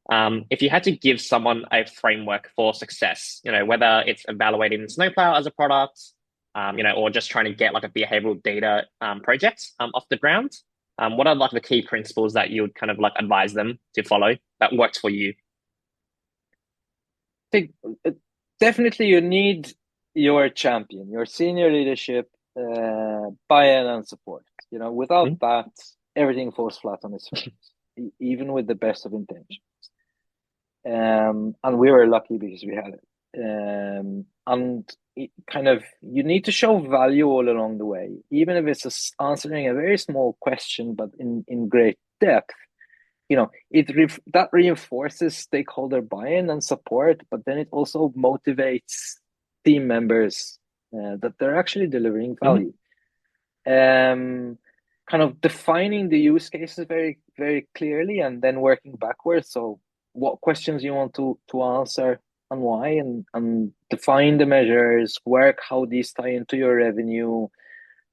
If you had to give someone a framework for success, whether it's evaluating Snowplow as a product, or just trying to get like a behavioral data project off the ground, what are like the key principles that you would kind of like advise them to follow that works for you? Think definitely you need your champion, your senior leadership, buy-in and support. Without Mhm. that, everything falls flat on its face, even with the best of intentions. And we were lucky because we had it. And it kind of you need to show value all along the way, even if it's answering a very small question, but in great depth. That reinforces stakeholder buy-in and support, but then it also motivates team members that they're actually delivering Mhm. value. Um, Kind of defining the use cases very, very clearly, and then working backwards. So, what questions you want to answer and why, and define the measures, work how these tie into your revenue,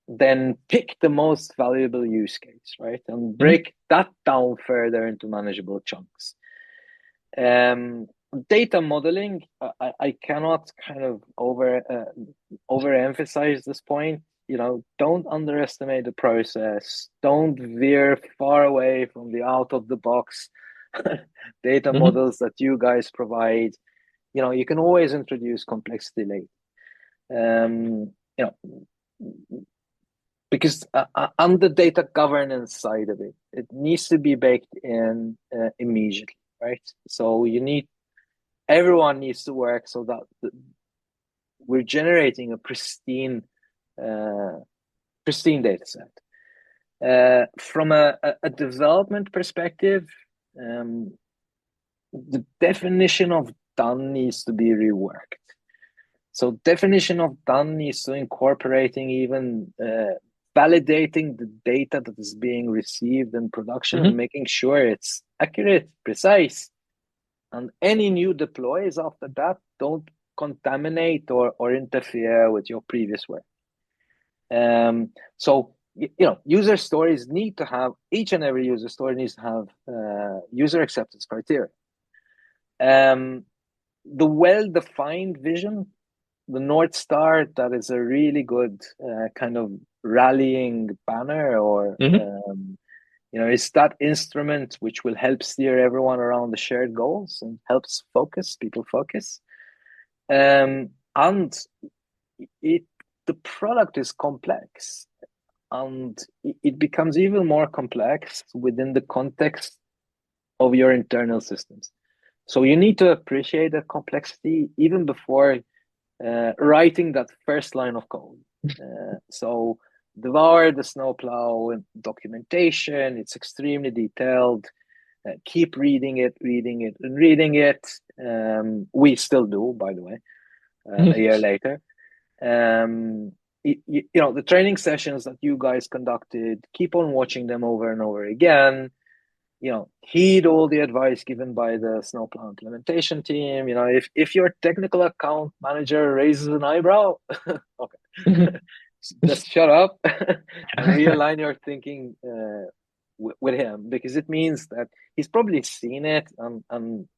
then pick the most valuable use case, right? And Mhm. break that down further into manageable chunks. Um, Data modeling, I cannot kind of overemphasize this point. Don't underestimate the process. Don't veer far away from the out of the box data Mhm. models that you guys provide. You can always introduce complexity later. You know, because on the data governance side of it, it needs to be baked in immediately, right? So everyone needs to work so that we're generating a uh, pristine data set. From a development perspective, um, the definition of done needs to be reworked. So definition of done needs to incorporating even validating the data that is being received in production and Mhm. making sure it's accurate, precise, and any new deploys after that don't contaminate or interfere with your previous work. So user stories need to have each and every user story needs to have user acceptance criteria. Um, the well-defined vision, the North Star, that is a really good kind of rallying banner, or Mhm. it's that instrument which will help steer everyone around the shared goals and helps focus people focus. And it the product is complex, and it becomes even more complex within the context of your internal systems. So you need to appreciate that complexity even before writing that first line of code. So devour the Snowplow documentation. It's extremely detailed. Keep reading it, reading it, and reading it. We still do, by the way, a Mhm. year later. Um, the training sessions that you guys conducted, keep on watching them over and over again. Heed all the advice given by the Snowplow implementation team. If your technical account manager raises an eyebrow, okay, just shut up and realign your thinking with him, because it means that he's probably seen it um, and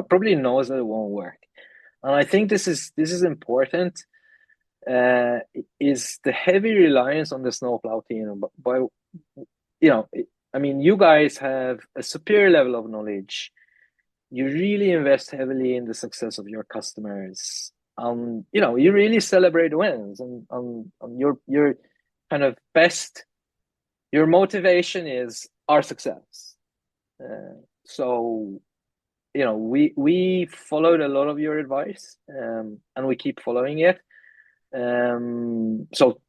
probably knows that it won't work. And I think this is important. Uh, is the heavy reliance on the Snowplow team, by you know, I mean, you guys have a superior level of knowledge. You really invest heavily in the success of your customers. You really celebrate wins, and your kind of best. Your motivation is our success. So we followed a lot of your advice, and we keep following it. So